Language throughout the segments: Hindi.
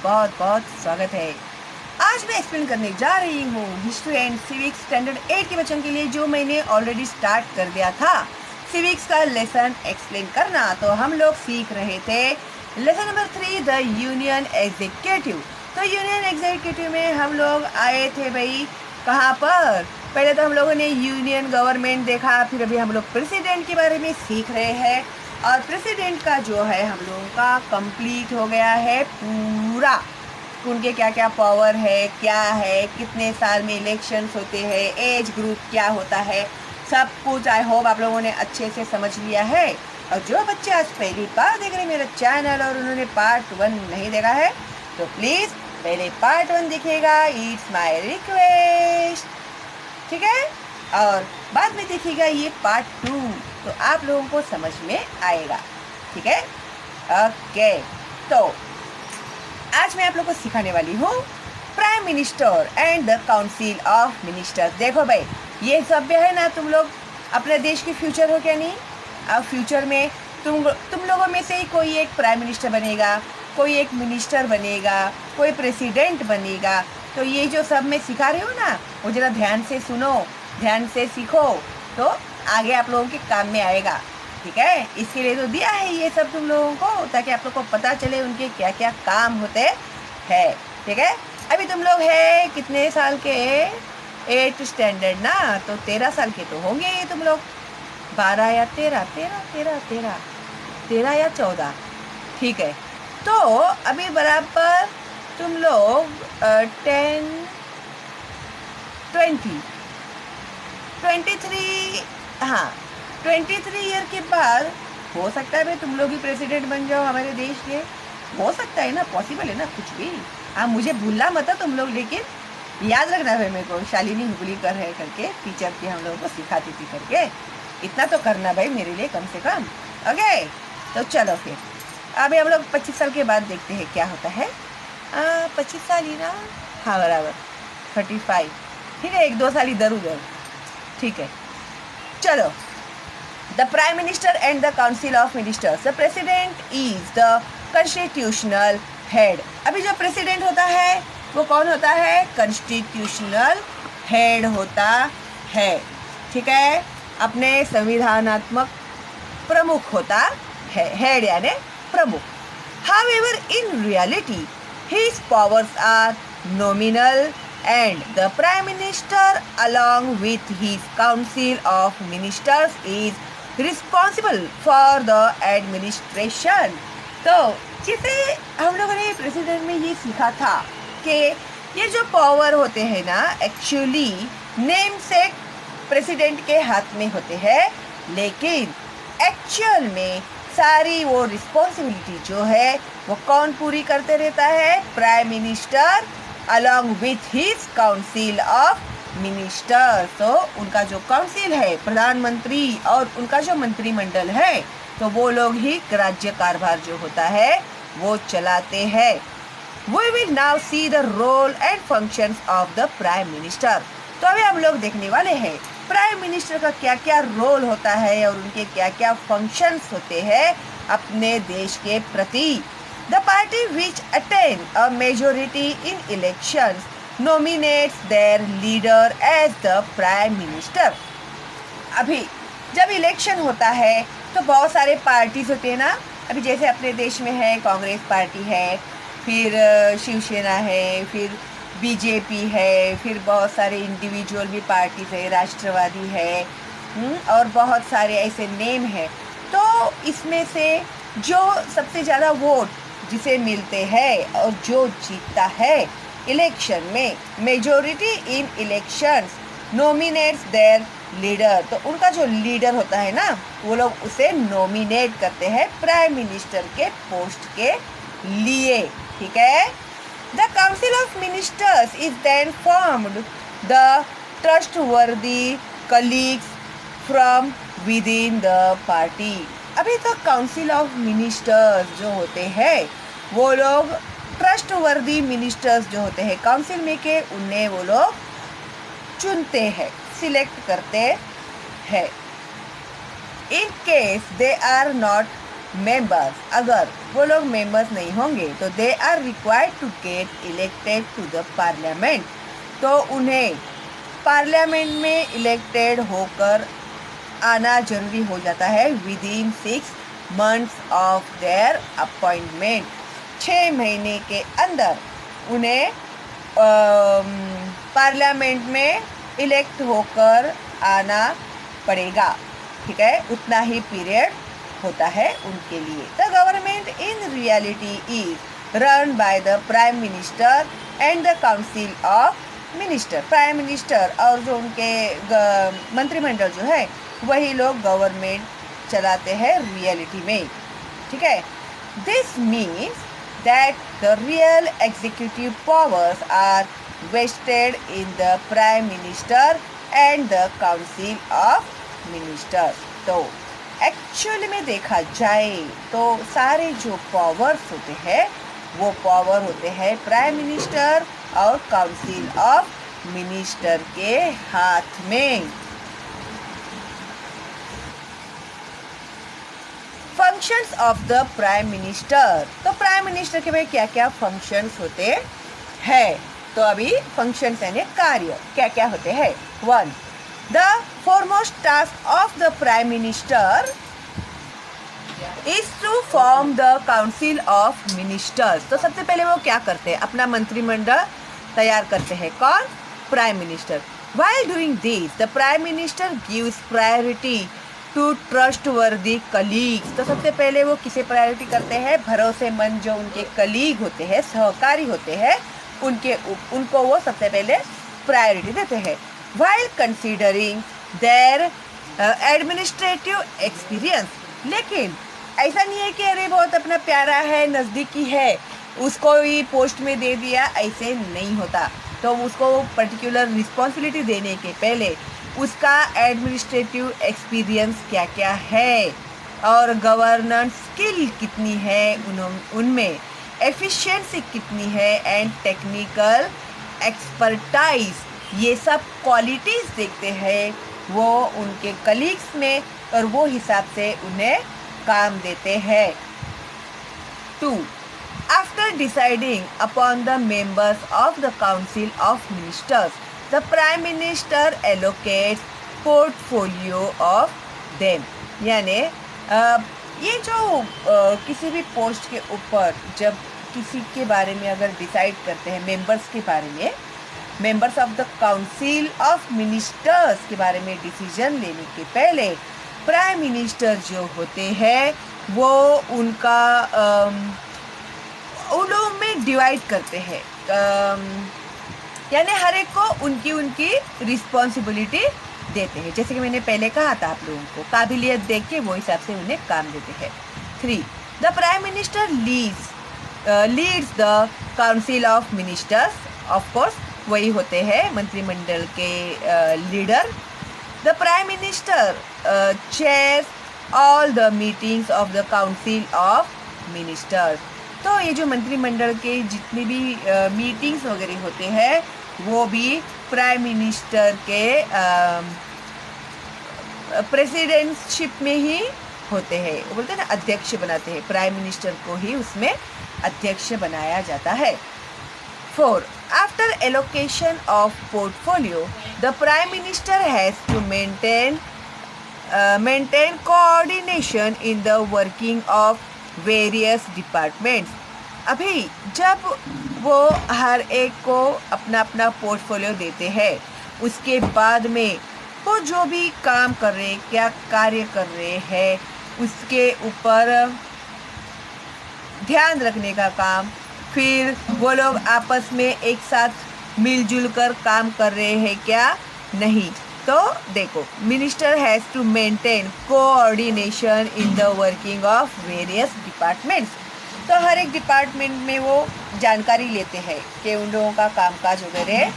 बहुत बहुत स्वागत है। आज मैं एक्सप्लेन करने जा रही हूँ हिस्ट्री एंड सिविक्स स्टैंडर्ड 8 के बच्चों के लिए, जो मैंने ऑलरेडी स्टार्ट कर दिया था सिविक्स का लेसन एक्सप्लेन करना। तो हम लोग सीख रहे थे lesson number 3 the union executive. तो यूनियन एग्जीक्यूटिव में हम लोग आए थे भाई कहाँ पर? पहले तो हम लोगों ने यूनियन गवर्नमेंट देखा, फिर अभी हम लोग प्रेसिडेंट के बारे में सीख रहे हैं। और प्रेसिडेंट का जो है हम लोगों का कंप्लीट हो गया है पूरा, उनके क्या क्या पावर है, क्या है, कितने साल में इलेक्शंस होते हैं, एज ग्रुप क्या होता है, सब कुछ आई होप आप लोगों ने अच्छे से समझ लिया है। और जो बच्चे आज पहली बार देख रहे हैं मेरा चैनल और उन्होंने पार्ट 1 नहीं देखा है, तो प्लीज़ पहले पार्ट 1 देखिएगा, इट्स माय रिक्वेस्ट, ठीक है। और बाद में देखिएगा ये पार्ट 2, तो आप लोगों को समझ में आएगा, ठीक है। ओके, तो आज मैं आप लोगों को सिखाने वाली हूँ prime minister and the council of ministers. देखो भाई, ये सभ्य है ना, तुम लोग अपने देश की फ्यूचर हो क्या नहीं? अब फ्यूचर में तुम लोगों में से ही कोई एक प्राइम मिनिस्टर बनेगा, कोई एक मिनिस्टर बनेगा, कोई प्रेसिडेंट बनेगा। तो ये जो सब मैं सिखा रही हूँ ना, वो जरा ध्यान से सुनो, ध्यान से सीखो, तो आगे आप लोगों के काम में आएगा, ठीक है। इसके लिए तो दिया है ये सब तुम लोगों को, ताकि आप लोग को पता चले उनके क्या क्या काम होते हैं, ठीक है। अभी तुम लोग है कितने साल के? 8th स्टैंडर्ड ना, तो 13 साल के तो होंगे ये तुम लोग, 12 या 13 या 14, ठीक है। तो अभी बराबर तुम लोग 10, 20, 23, हाँ 23 ईयर के बाद हो सकता है भाई तुम लोग ही प्रेसिडेंट बन जाओ हमारे देश के। हो सकता है ना, पॉसिबल है ना कुछ भी। हाँ, मुझे भूलना मत तुम लोग, लेकिन याद रखना भाई, मेरे को शालिनी हुबली कर है करके टीचर की हम लोगों को सिखाती थी करके, इतना तो करना भाई मेरे लिए कम से कम। ओके, तो चलो फिर अभी हम लोग 25 साल के बाद देखते हैं क्या होता है। 25 साल ही ना, हाँ बराबर 35, ठीक है, 1-2 साल इधर उधर, ठीक है। चलो, the prime minister and the council of ministers, the president is the constitutional head. अभी जो प्रेसिडेंट होता है वो कौन होता है? कॉन्स्टिट्यूशनल हेड होता है, ठीक है, अपने संविधानात्मक प्रमुख होता है, हेड यानी प्रमुख। However, in reality, his powers are nominal and the Prime Minister along with his Council of Ministers is responsible for the administration। तो जैसे हम लोगों ने प्रेसिडेंट में ये सीखा था कि ये जो पावर होते हैं ना, एक्चुअली नेम से प्रेसिडेंट के हाथ में होते हैं, लेकिन एक्चुअल में सारी वो रिस्पॉन्सिबिलिटी जो है वो कौन पूरी करते रहता है? Prime minister along with his council of minister. तो उनका जो काउंसिल है, प्रधानमंत्री और उनका जो मंत्रिमंडल है, तो वो लोग ही राज्य कारभार जो होता है वो चलाते हैं। We will now see the role and functions of the prime minister। तो अभी हम लोग देखने वाले हैं प्राइम मिनिस्टर का क्या क्या रोल होता है और उनके क्या क्या फंक्शंस होते हैं अपने देश के प्रति। The party which attain a majority in elections nominates their leader as the prime minister. अभी जब इलेक्शन होता है तो बहुत सारे पार्टीज होते हैं ना। अभी जैसे अपने देश में है कांग्रेस पार्टी है, फिर शिवसेना है, फिर बीजेपी है, फिर बहुत सारे इंडिविजुअल भी पार्टीज है, राष्ट्रवादी है, और बहुत सारे ऐसे नेम हैं। तो इसमें से जो सबसे ज़्यादा वोट जिसे मिलते हैं और जो जीतता है इलेक्शन में, majority in elections nominates their leader, तो उनका जो लीडर होता है ना, वो लोग उसे नॉमिनेट करते हैं प्राइम मिनिस्टर के पोस्ट के लिए, ठीक है। The Council of Ministers is then formed the trustworthy colleagues from within the party। अभी तो काउंसिल ऑफ मिनिस्टर्स जो होते हैं वो लोग ट्रस्टवर्दी मिनिस्टर्स जो होते हैं काउंसिल में के, उन्हें वो लोग चुनते हैं, सिलेक्ट करते हैं। In case they are not members, अगर वो लोग मेंबर्स नहीं होंगे तो they are required to get elected to the parliament, तो उन्हें पार्लियामेंट में इलेक्टेड होकर आना जरूरी हो जाता है with in 6 months of their appointment. 6 महीने के अंदर उन्हें पार्लियामेंट में इलेक्ट होकर आना पड़ेगा, ठीक है, उतना ही पीरियड होता है उनके लिए। The government in reality is run by the prime minister and the council of minister. Prime minister और जो उनके मंत्रिमंडल जो है वही लोग गवर्नमेंट चलाते हैं रियलिटी में, ठीक है। This means that the real executive powers are vested in the prime minister and the council of ministers। तो एक्चुअली में देखा जाए तो सारे जो पावर्स होते हैं वो पावर होते हैं प्राइम मिनिस्टर और काउंसिल ऑफ मिनिस्टर के हाथ में। Functions of the prime minister, तो प्राइम मिनिस्टर के में क्या क्या फंक्शंस होते हैं, तो अभी फंक्शंस यानी कार्य क्या क्या होते हैं। 1. The foremost task of the prime minister is to form the council of ministers. तो सबसे पहले वो क्या करते हैं, अपना मंत्रिमंडल तैयार करते हैं, कौन, prime minister. While doing this, the prime minister gives priority to trustworthy colleagues. तो सबसे पहले वो किसे प्रायोरिटी करते हैं, भरोसेमंद जो उनके कलीग होते हैं, सहकारी होते हैं, उनको वो सबसे पहले प्रायोरिटी देते हैं। While considering there administrative experience, लेकिन ऐसा नहीं है कि अरे बहुत अपना प्यारा है, नज़दीकी है, उसको ही पोस्ट में दे दिया, ऐसे नहीं होता। तो उसको पर्टिकुलर रिस्पॉन्सिबिलिटी देने के पहले उसका एडमिनिस्ट्रेटिव एक्सपीरियंस क्या क्या है और गवर्नेंस स्किल कितनी है उनमें, एफिशिएंसी कितनी है एंड टेक्निकल एक्सपर्टाइज, ये सब क्वालिटीज़ देखते हैं वो उनके कलीग्स में और वो हिसाब से उन्हें काम देते हैं। 2. After deciding upon the members of the council of ministers, the prime minister allocates portfolio of them। यानी ये जो किसी भी पोस्ट के ऊपर जब किसी के बारे में अगर डिसाइड करते हैं, मेंबर्स के बारे में, members of the council of ministers के बारे में डिसीजन लेने के पहले प्राइम मिनिस्टर जो होते हैं वो उनका उन लोगों में डिवाइड करते हैं, यानी हर एक को उनकी रिस्पॉन्सिबिलिटी देते हैं। जैसे कि मैंने पहले कहा था, आप लोगों को काबिलियत देख के वो हिसाब से उन्हें काम देते हैं। 3. The prime minister leads the council of ministers, of course वही होते हैं मंत्रिमंडल के leader. The prime minister chairs all the meetings of the council of ministers. तो ये जो मंत्रिमंडल के जितने भी मीटिंग्स वगैरह होते हैं वो भी प्राइम मिनिस्टर के प्रेसिडेंटशिप में ही होते हैं। वो बोलते हैं ना, अध्यक्ष बनाते हैं, प्राइम मिनिस्टर को ही उसमें अध्यक्ष बनाया जाता है। 4. After allocation of portfolio, the prime minister has to maintain coordination in the working of various departments. अभी जब वो हर एक को अपना अपना पोर्टफोलियो देते हैं, उसके बाद में वो जो भी काम कर रहे, क्या कार्य कर रहे हैं, उसके ऊपर ध्यान रखने का काम, फिर वो लोग आपस में एक साथ मिलजुल कर काम कर रहे हैं क्या, नहीं। तो देखो, minister has to maintain coordination in the working of various departments. तो हर एक डिपार्टमेंट में वो जानकारी लेते हैं कि उन लोगों का कामकाज वगैरह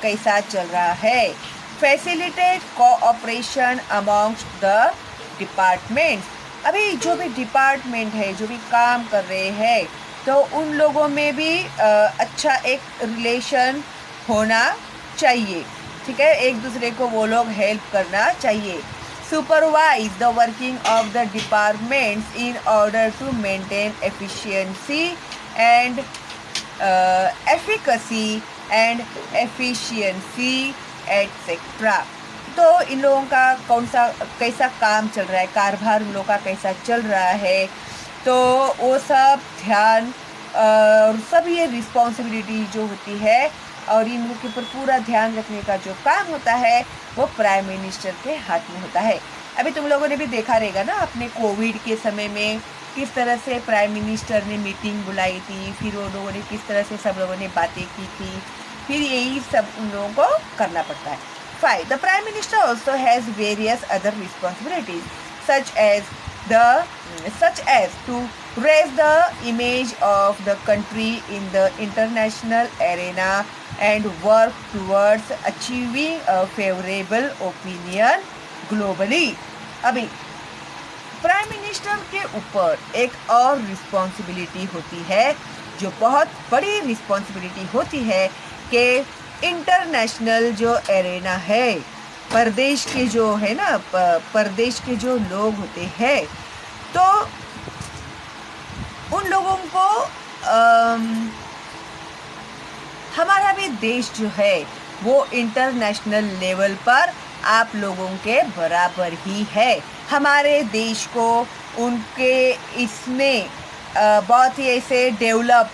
कैसा चल रहा है। Facilitate cooperation amongst the departments. अभी जो भी डिपार्टमेंट है, जो भी काम कर रहे हैं, तो उन लोगों में भी अच्छा एक रिलेशन होना चाहिए, ठीक है, एक दूसरे को वो लोग हेल्प करना चाहिए। supervise the working of the departments in order to maintain efficiency and efficacy and efficiency etc. तो इन लोगों का कौन सा कैसा काम चल रहा है, कारभार उन लोगों का कैसा चल रहा है, तो वो सब ध्यान और सब ये रिस्पॉन्सिबिलिटी जो होती है और इन लोगों के ऊपर पूरा ध्यान रखने का जो काम होता है वो प्राइम मिनिस्टर के हाथ में होता है। अभी तुम लोगों ने भी देखा रहेगा ना, अपने कोविड के समय में किस तरह से प्राइम मिनिस्टर ने मीटिंग बुलाई थी, फिर वो लोगों ने किस तरह से सब लोगों ने बातें की थी, फिर यही सब उन लोगों को करना पड़ता है। 5. The Prime Minister also has various other responsibilities such as to raise the image of the country in the international arena and work towards achieving a favorable opinion globally. अभी प्राइम मिनिस्टर के ऊपर एक और रिस्पॉन्सिबिलिटी होती है जो बहुत बड़ी रिस्पॉन्सिबिलिटी होती है कि इंटरनेशनल जो एरेना है, परदेश के जो है ना, परदेश के जो लोग होते हैं, तो उन लोगों को हमारा भी देश जो है वो इंटरनेशनल लेवल पर आप लोगों के बराबर ही है। हमारे देश को उनके इसमें बहुत ही ऐसे डेवलप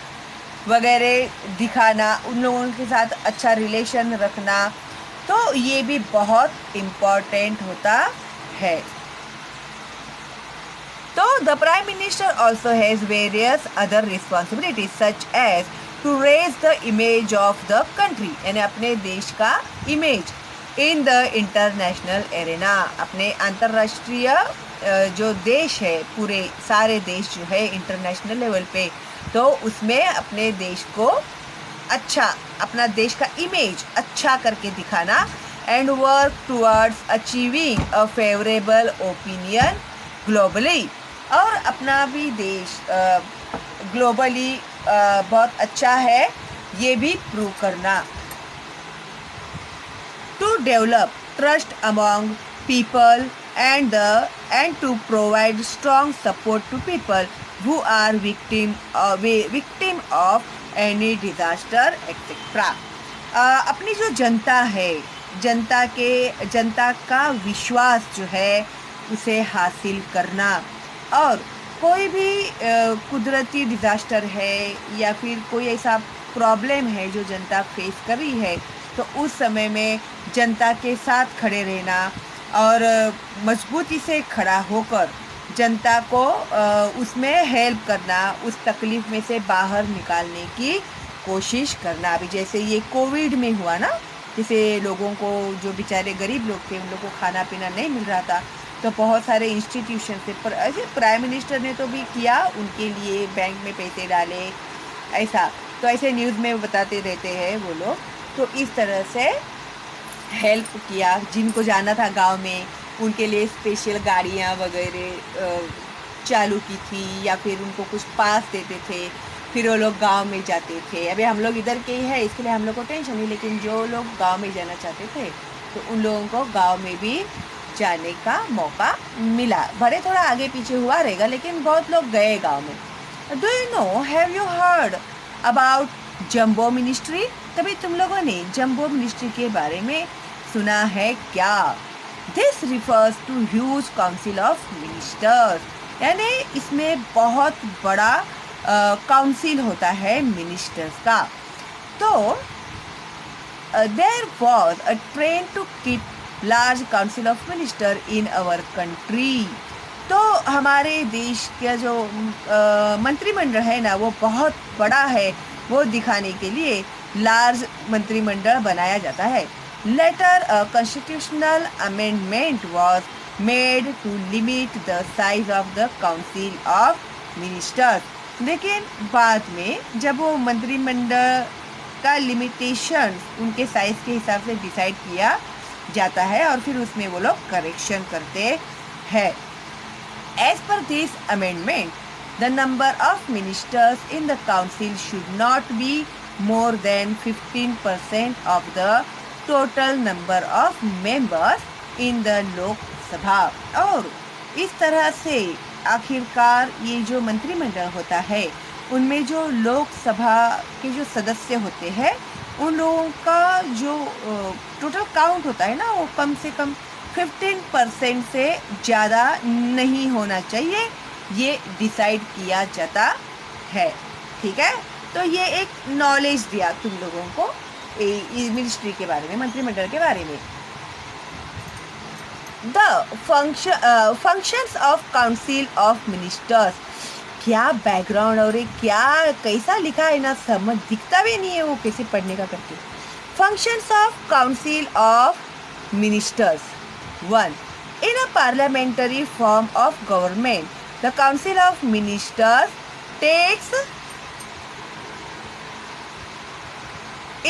वगैरह दिखाना, उन लोगों के साथ अच्छा रिलेशन रखना, तो ये भी बहुत इम्पोर्टेंट होता है। तो the prime minister also has various other responsibilities such as to raise the image of the country, यानी अपने देश का image in the international arena, अपने अंतर्राष्ट्रीय जो देश है, पूरे सारे देश जो है इंटरनेशनल लेवल पे, तो उसमें अपने देश को अच्छा, अपना देश का इमेज अच्छा करके दिखाना and work towards achieving a favourable opinion globally, और अपना भी देश ग्लोबली बहुत अच्छा है ये भी प्रूव करना। To develop trust among people and to provide strong support to people who are victim of any disaster etc. अपनी जो जनता है, जनता का विश्वास जो है उसे हासिल करना, और कोई भी कुदरती डिज़ास्टर है या फिर कोई ऐसा प्रॉब्लम है जो जनता फेस कर रही है, तो उस समय में जनता के साथ खड़े रहना और मजबूती से खड़ा होकर जनता को उसमें हेल्प करना, उस तकलीफ़ में से बाहर निकालने की कोशिश करना। अभी जैसे ये कोविड में हुआ ना, जैसे लोगों को, जो बेचारे गरीब लोग थे, उन लोगों को खाना पीना नहीं मिल रहा था, तो बहुत सारे इंस्टीट्यूशन से ऐसे प्राइम मिनिस्टर ने तो भी किया, उनके लिए बैंक में पैसे डाले, ऐसा तो ऐसे न्यूज़ में बताते रहते हैं वो लोग। तो इस तरह से हेल्प किया, जिनको जाना था गांव में उनके लिए स्पेशल गाड़ियां वगैरह चालू की थी, या फिर उनको कुछ पास देते थे, फिर वो लोग गांव में जाते थे। अभी हम लोग इधर के ही है, इसके लिए हम लोग को टेंशन नहीं, लेकिन जो लोग गांव में जाना चाहते थे तो उन लोगों को गांव में भी जाने का मौका मिला। भले थोड़ा आगे पीछे हुआ रहेगा, लेकिन बहुत लोग गए गांव में। Do you know, have you heard about jumbo ministry? कभी तुम लोगों ने जम्बो मिनिस्ट्री के बारे में सुना है क्या? This refers to huge council of ministers, यानी इसमें बहुत बड़ा काउंसिल होता है मिनिस्टर्स का। तो there was a trend to keep large council of minister in our country. तो हमारे देश का जो मंत्रिमंडल है ना, वो बहुत बड़ा है, वो दिखाने के लिए लार्ज मंत्रिमंडल बनाया जाता है। Later a constitutional amendment was made to limit the size of the council of ministers, लेकिन बाद में जब वो मंत्रिमंडल का लिमिटेशन उनके साइज के हिसाब से डिसाइड किया जाता है और फिर उसमें वो लोग करेक्शन करते हैं। As per this amendment, the number of ministers in the council should not be more than 15% of the total number of members in the Lok Lok Sabha. और इस तरह से आखिरकार ये जो मंत्रिमंडल होता है उनमें जो लोकसभा के जो सदस्य होते हैं उन लोगों का जो टोटल काउंट होता है ना वो कम से कम 15% से ज़्यादा नहीं होना चाहिए, ये डिसाइड किया जाता है। ठीक है, तो ये एक नॉलेज दिया तुम लोगों को मिनिस्ट्री के बारे में, मंत्रिमंडल के बारे में। The functions of council of ministers, क्या बैकग्राउंड और क्या कैसा लिखा है ना, समझ दिखता भी नहीं है वो कैसे पढ़ने का करके। Functions of council of ministers. 1. In a parliamentary form of government, the Council of Ministers takes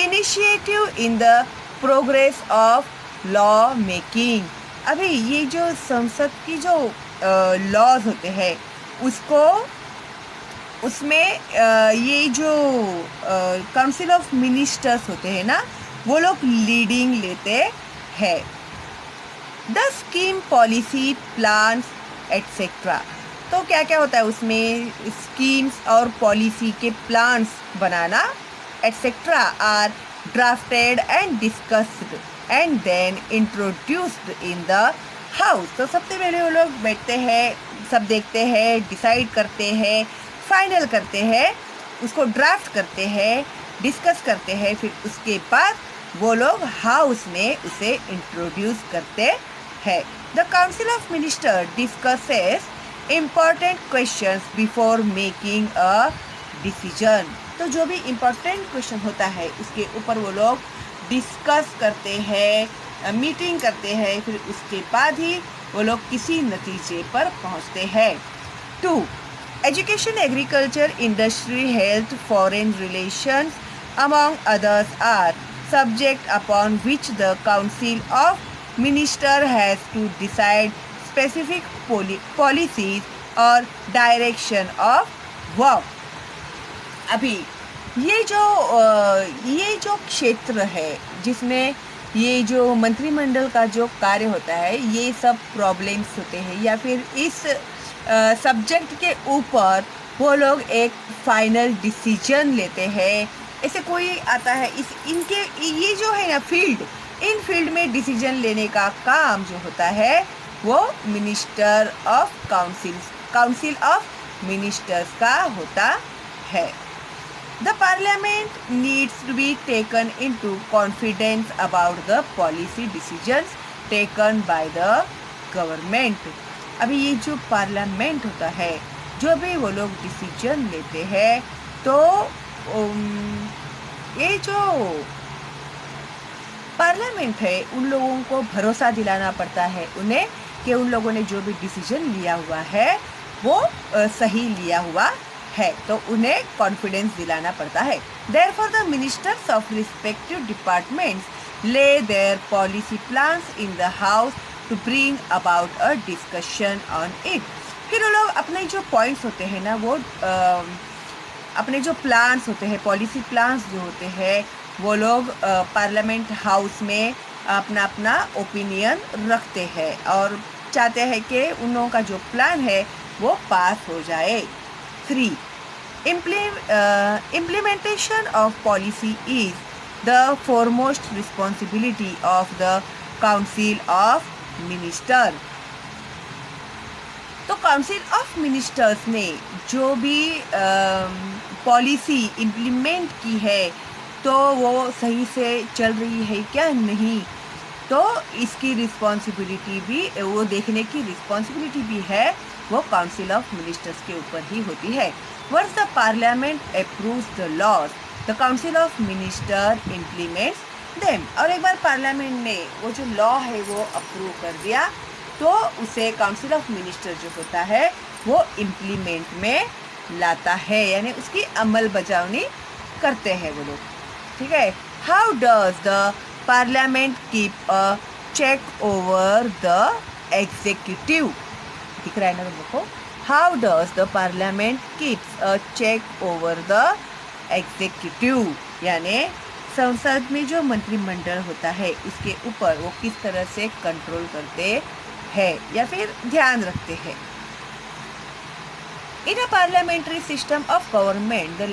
initiative in the progress of law making. अभी ये जो संसद की जो लॉज होते हैं उसमें ये जो काउंसिल ऑफ मिनिस्टर्स होते हैं ना वो लोग लीडिंग लेते हैं। The scheme, policy, plans etcetera. तो क्या क्या होता है उसमें, स्कीम्स और पॉलिसी के प्लान्स बनाना etcetera are drafted and discussed and then introduced in the house. तो सबसे पहले वो लोग बैठते हैं, सब देखते हैं, डिसाइड करते हैं, फाइनल करते हैं, उसको ड्राफ्ट करते हैं, डिस्कस करते हैं, फिर उसके बाद वो लोग हाउस में उसे इंट्रोड्यूस करते हैं। The council of minister discusses important questions before making a decision. तो जो भी इम्पॉर्टेंट क्वेश्चन होता है उसके ऊपर वो लोग डिस्कस करते हैं, मीटिंग करते हैं, फिर उसके बाद ही वो लोग किसी नतीजे पर पहुंचते हैं। 2. Education, agriculture, industry, health, foreign relations among others are subject upon which the Council of Ministers has to decide specific policies or direction of work. अभी ये जो क्षेत्र है जिसमें ये जो मंत्रिमंडल का जो कार्य होता है ये सब प्रॉब्लम्स होते हैं या फिर इस सब्जेक्ट के ऊपर वो लोग एक फाइनल डिसीजन लेते हैं। ऐसे कोई आता है इनके ये जो है ना इन फील्ड में डिसीजन लेने का काम जो होता है वो काउंसिल ऑफ मिनिस्टर्स का होता है। The parliament needs to be taken into confidence about the policy decisions taken by the government. अभी ये जो पार्लियामेंट होता है जो भी वो लोग डिसीजन लेते हैं तो ये जो पार्लियामेंट है उन लोगों को भरोसा दिलाना पड़ता है उन्हें कि उन लोगों ने जो भी डिसीजन लिया हुआ है वो सही लिया हुआ है, तो उन्हें कॉन्फिडेंस दिलाना पड़ता है। Therefore, the ministers of respective departments lay their policy plans in the house to bring about a discussion on it. फिर वो लोग अपने जो पॉइंट्स होते हैं ना वो अपने जो प्लान्स होते हैं, पॉलिसी प्लान्स जो होते हैं वो लोग पार्लियामेंट हाउस में अपना अपना ओपिनियन रखते हैं और चाहते हैं कि उन लोगों का जो प्लान है वो पास हो जाए। 3. Implementation of policy is the foremost responsibility of the Council of Ministers. तो काउंसिल ऑफ मिनिस्टर्स ने जो भी पॉलिसी इम्प्लीमेंट की है तो वो सही से चल रही है क्या नहीं, तो इसकी रिस्पॉन्सिबिलिटी भी वो देखने की रिस्पॉन्सिबिलिटी भी है वो काउंसिल ऑफ मिनिस्टर्स के ऊपर ही होती है। Once the parliament approves the laws, the council of minister implements them. और एक बार पार्लियामेंट ने वो जो लॉ है वो अप्रूव कर दिया तो उसे काउंसिल ऑफ मिनिस्टर जो होता है वो इम्प्लीमेंट में लाता है, यानी उसकी अमल बजावनी करते हैं वो लोग। ठीक है, how does the parliament keep a check over the executive, दिख रहा है ना तुमको। How does the parliament keeps a check over the executive, यानी संसद में जो मंत्रिमंडल होता है उसके ऊपर वो किस तरह से कंट्रोल करते है या फिर ध्यान रखते हैं। In a parliamentary system of government, the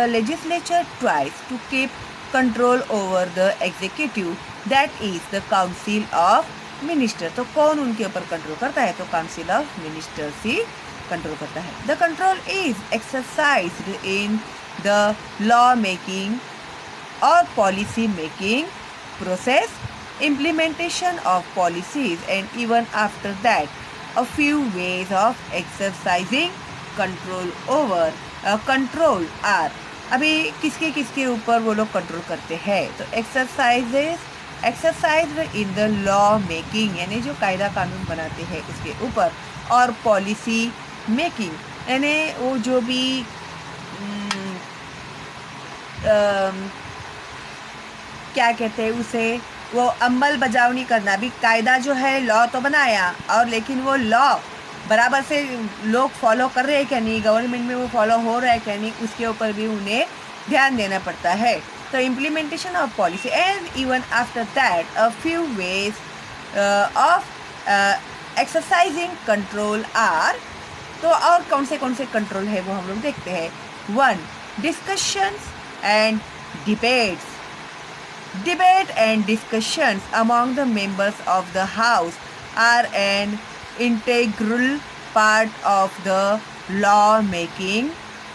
legislature tries to keep control over the executive, that is the council of minister. तो कौन उनके ऊपर कंट्रोल करता है? तो council of ministers he control करता है। The control is exercised in the law making or policy making process, implementation of policies, and even after that a few ways of exercising control over control are। अभी किसके किसके ऊपर वो लोग कंट्रोल करते हैं? तो exercise in the law making, यानी जो कायदा कानून बनाते हैं उसके ऊपर, और पॉलिसी मेकिंग यानी वो जो भी क्या कहते हैं उसे, वो अमल बजावनी करना। भी कायदा जो है, लॉ तो बनाया, और लेकिन वो लॉ बराबर से लोग फॉलो कर रहे हैं क्या नहीं, गवर्नमेंट में वो फॉलो हो रहा है क्या नहीं, उसके ऊपर भी उन्हें ध्यान देना पड़ता है। तो implementation of policy and even after that a few ways of exercising control are. तो और कौन से कंट्रोल है वो हम लोग देखते हैं। 1. Discussions and debates. Debate and discussions among the members of the house are an integral part of the law making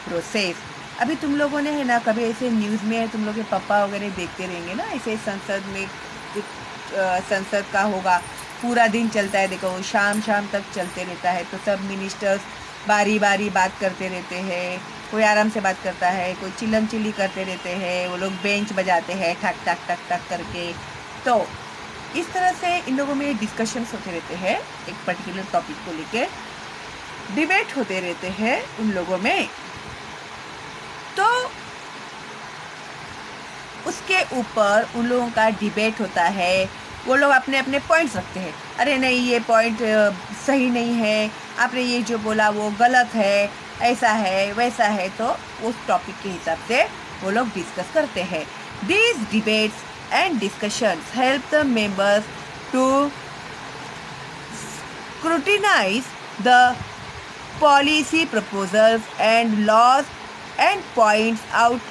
process। अभी तुम लोगों ने है ना, कभी ऐसे न्यूज़ में तुम लोग के पापा वगैरह देखते रहेंगे ना, ऐसे संसद में संसद का होगा, पूरा दिन चलता है, देखो शाम तक चलते रहता है। तो सब मिनिस्टर्स बारी बारी बात करते रहते हैं, कोई आराम से बात करता है, कोई चिल्लम चिल्ली करते रहते हैं, वो लोग बेंच बजाते हैं ठक ठक ठक ठक करके। तो इस तरह से इन लोगों में डिस्कशंस होते रहते हैं, एक पर्टिकुलर टॉपिक को लेके डिबेट होते रहते हैं उन लोगों में। तो उसके ऊपर उन लोगों का डिबेट होता है, वो लोग अपने अपने पॉइंट्स रखते हैं। अरे नहीं, ये पॉइंट सही नहीं है, आपने ये जो बोला वो गलत है, ऐसा है वैसा है। तो उस टॉपिक के हिसाब से वो लोग डिस्कस करते हैं। These debates and discussions help the members to scrutinise the policy proposals and laws and points out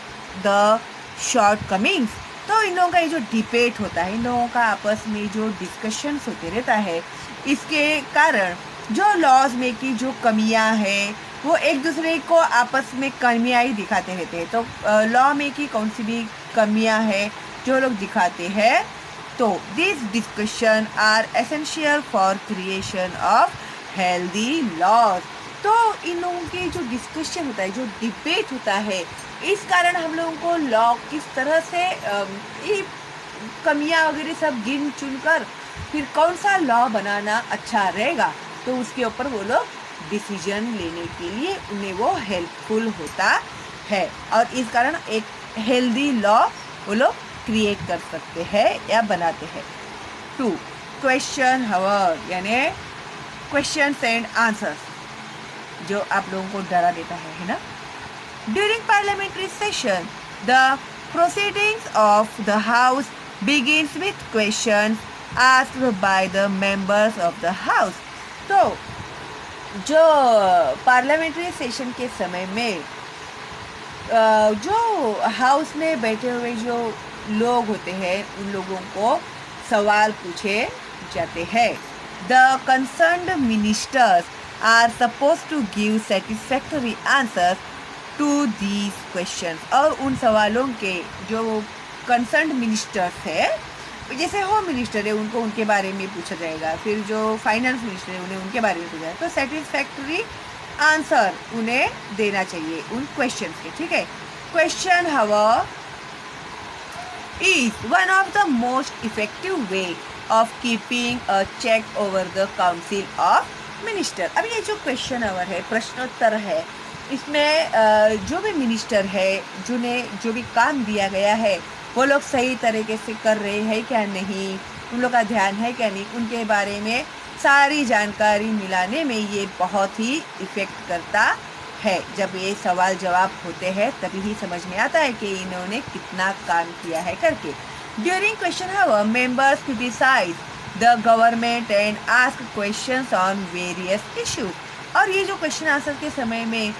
the shortcomings. तो इन लोगों का ये जो डिबेट होता है, इन लोगों का आपस में जो डिस्कशंस होते रहता है, इसके कारण जो लॉज में की जो कमियां हैं वो एक दूसरे को आपस में कमियां ही दिखाते रहते हैं। तो लॉ में की कौन सी भी कमियां हैं जो लोग दिखाते हैं, तो this discussion are essential for creation of healthy laws. तो इन लोगों के जो डिस्कशन होता है, जो डिबेट होता है, इस कारण हम लोगों को लॉ किस तरह से ये कमियां वगैरह सब गिन चुन कर फिर कौन सा लॉ बनाना अच्छा रहेगा, तो उसके ऊपर वो लोग डिसीजन लेने के लिए उन्हें वो हेल्पफुल होता है, और इस कारण एक हेल्दी लॉ वो लोग क्रिएट कर सकते हैं या बनाते हैं। 2. क्वेश्चन हावर, यानी क्वेश्चंस एंड आंसर्स, जो आप लोगों को डरा देता है ना। During parliamentary session the proceedings of the house begins with question asked by the members of the house. तो जो पार्लियामेंट्री सेशन के समय में जो हाउस में बैठे हुए जो लोग होते हैं, उन लोगों को सवाल पूछे जाते हैं। The concerned ministers are suppose to give satisfactory answers to these question. और उन सवालों के जो कंसर्न्ड मिनिस्टर्स है, जैसे होम मिनिस्टर है, उनको उनके बारे में पूछा जाएगा, फिर जो फाइनेंस मिनिस्टर है उन्हें उनके बारे में पूछा जाएगा, तो सेटिस्फैक्टरी आंसर उन्हें देना चाहिए उन क्वेश्चन के। ठीक है। Question hour is one of the most effective way of keeping a check over the council of minister. अब ये जो क्वेश्चन हावर है, प्रश्नोत्तर है, इसमें जो भी मिनिस्टर है, जिन्हें जो भी काम दिया गया है, वो लोग सही तरीके से कर रहे हैं क्या नहीं, उन लोग का ध्यान है क्या नहीं, उनके बारे में सारी जानकारी मिलाने में ये बहुत ही इफ़ेक्ट करता है। जब ये सवाल जवाब होते हैं तभी ही समझ में आता है कि इन्होंने कितना काम किया है करके। During question hour members criticise the government and ask questions on various issues. और ये जो क्वेश्चन आंसर के समय में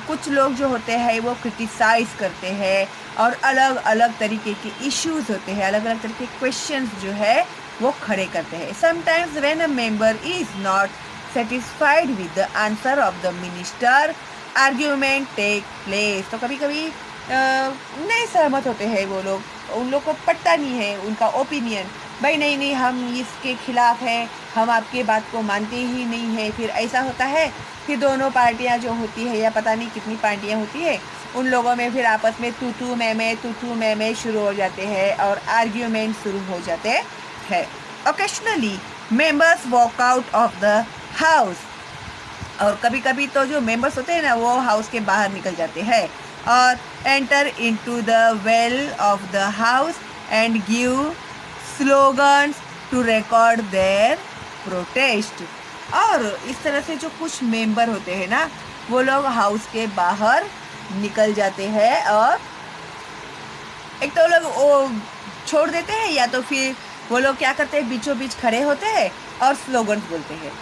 कुछ लोग जो होते हैं वो क्रिटिसाइज करते हैं और अलग अलग तरीके के इश्यूज होते हैं, अलग अलग तरीके के क्वेश्चंस जो है वो खड़े करते हैं। Sometimes when a member is not satisfied with the answer of the minister, argument take place. तो कभी कभी नहीं सहमत होते हैं वो लोग, उन लोग को पटता नहीं है उनका ओपिनियन, भाई नहीं नहीं हम इसके खिलाफ हैं, हम आपके बात को मानते ही नहीं है। फिर ऐसा होता है, फिर दोनों पार्टियां जो होती है या पता नहीं कितनी पार्टियां होती है, उन लोगों में फिर आपस में तू मैं शुरू हो जाते हैं और आर्ग्यूमेंट शुरू हो जाते हैं। Occasionally members walk out of the house. और कभी कभी तो जो मेंबर्स होते हैं ना वो हाउस के बाहर निकल जाते हैं और enter into the well of the house and give slogans to record their protest. और इस तरह से जो कुछ मेंबर होते हैं ना वो लोग हाउस के बाहर निकल जाते हैं और एक तो लोग वो छोड़ देते हैं या तो फिर वो लोग क्या करते हैं बीचों बीच खड़े होते हैं और स्लोगन्स बोलते हैं।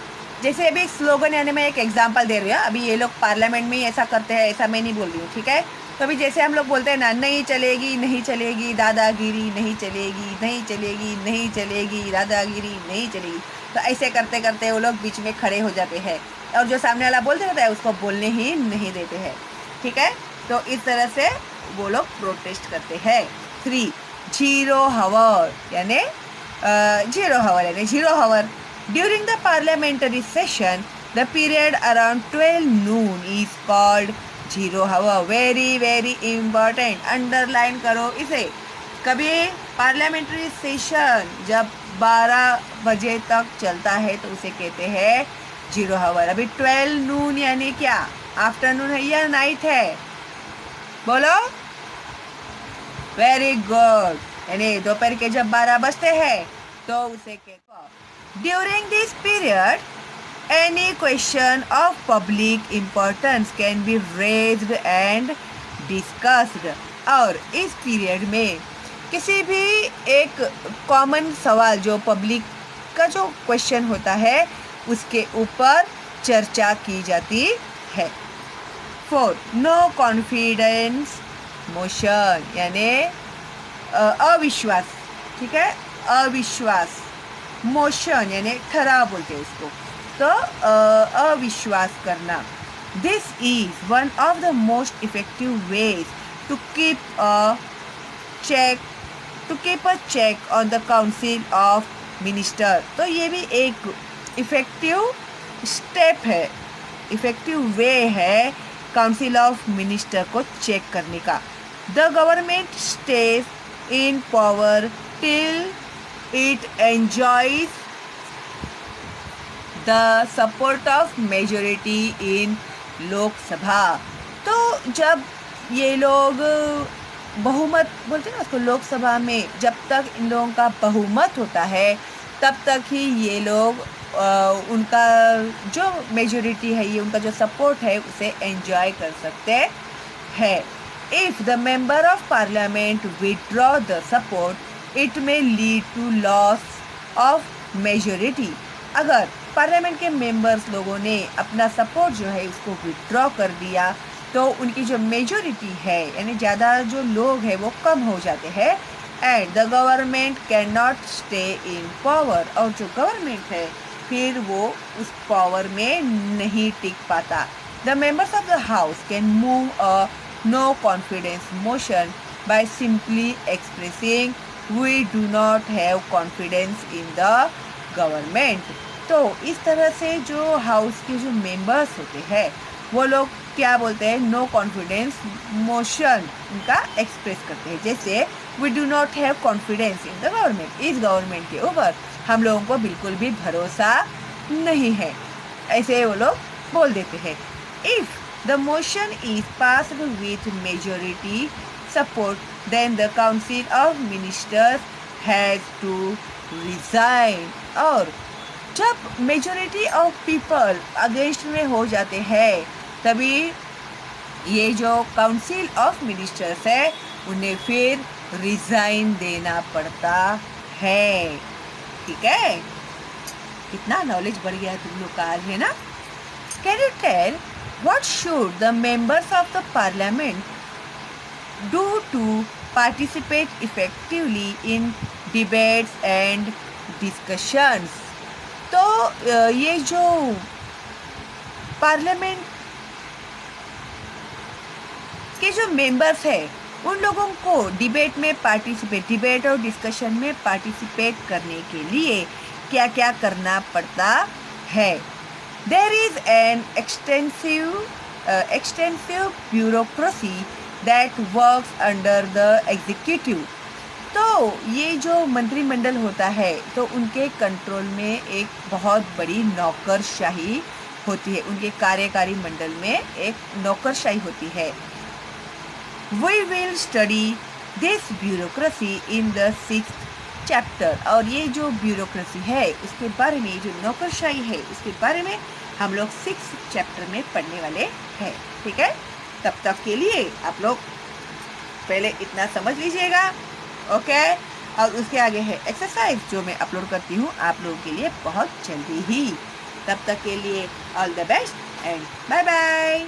जैसे अभी स्लोगन यानी मैं एक एग्जांपल दे रही हूँ, अभी ये लोग पार्लियामेंट में ही ऐसा करते हैं, ऐसा मैं नहीं बोल रही हूँ, ठीक है। तो अभी जैसे हम लोग बोलते हैं ना, नहीं चलेगी नहीं चलेगी दादागिरी, नहीं चलेगी नहीं चलेगी नहीं चलेगी दादागिरी नहीं चलेगी, तो ऐसे करते करते वो लोग बीच में खड़े हो जाते हैं और जो सामने वाला बोलते रहता है उसको बोलने ही नहीं देते हैं, ठीक है। तो इस तरह से वो लोग प्रोटेस्ट करते हैं। 3 जीरो हावर यानी zero hour during the parliamentary session the period around 12 noon is called zero hour. Very very important, underline करो इसे। कभी पार्लियामेंट्री सेशन जब 12 बजे तक चलता है तो उसे कहते हैं जीरो हावर। अभी 12 noon यानी क्या, आफ्टरनून है या नाइट है, बोलो। वेरी गुड, यानी दोपहर के जब 12 बजते हैं तो उसे कहते हैं। During this period any question of public importance can be raised and discussed। और इस पीरियड में किसी भी एक कॉमन सवाल जो पब्लिक का जो क्वेश्चन होता है उसके ऊपर चर्चा की जाती है। 4 नो कॉन्फिडेंस मोशन यानी अविश्वास, ठीक है, अविश्वास। मोशन यानी ठहराव बोलते हैं उसको, तो अविश्वास करना। This is one of the most effective ways to keep a check on the council of minister. तो ये भी एक इफेक्टिव स्टेप है, इफेक्टिव वे है काउंसिल ऑफ मिनिस्टर को चेक करने का। The government stays in power till it enjoys the support of majority in Lok Sabha. तो जब ये लोग बहुमत बोलते हैं ना उसको, लोकसभा में जब तक इन लोगों का बहुमत होता है तब तक ही ये लोग उनका जो मेजोरिटी है, ये उनका जो सपोर्ट है उसे एंजॉय कर सकते हैं। If the member of parliament withdraw the support it may lead to loss of majority. अगर पार्लियामेंट के मेंबर्स लोगों ने अपना सपोर्ट जो है उसको विथड्रॉ कर दिया तो उनकी जो मेजोरिटी है यानी ज़्यादा जो लोग हैं वो कम हो जाते हैं and the government can not stay in power. और जो गवर्नमेंट है फिर वो उस पावर में नहीं टिक पाता। The members of the house can move a no confidence motion by simply expressing we do not have confidence in the government. तो इस तरह से जो हाउस के जो मेंबर्स होते हैं वो लोग क्या बोलते हैं, नो कॉन्फिडेंस मोशन उनका एक्सप्रेस करते हैं। जैसे we do not have confidence in the government, इस गवर्नमेंट के ऊपर हम लोगों को बिल्कुल भी भरोसा नहीं है, ऐसे वो लोग बोल देते हैं। If the motion is passed with majority support then the council of ministers has to resign. और जब मेजोरिटी ऑफ पीपल अगेंस्ट में हो जाते हैं तभी ये जो काउंसिल ऑफ मिनिस्टर्स है उन्हें फिर रिजाइन देना पड़ता है, ठीक है। कितना नॉलेज बढ़ गया है तुम लोग का आज, है ना? Can you tell what should the members of the parliament do to participate effectively in debates and discussions? तो ये जो पार्लियामेंट के जो मेंबर्स है उन लोगों को डिबेट और डिस्कशन में पार्टिसिपेट करने के लिए क्या क्या करना पड़ता है? There is an extensive bureaucracy that works under the executive. तो ये जो मंत्रिमंडल होता है तो उनके कंट्रोल में एक बहुत बड़ी नौकरशाही होती है, उनके कार्यकारी मंडल में एक नौकरशाही होती है। We will study this bureaucracy in the 6th chapter। और ये जो ब्यूरोक्रेसी है उसके बारे में, जो नौकरशाही है उसके बारे में हम लोग 6th चैप्टर में पढ़ने वाले हैं। ठीक है, तब तक के लिए आप लोग पहले इतना समझ लीजिएगा, ओके? और उसके आगे है एक्सरसाइज जो मैं अपलोड करती हूँ आप लोगों के लिए बहुत जल्दी ही। तब तक के लिए all the best and bye bye.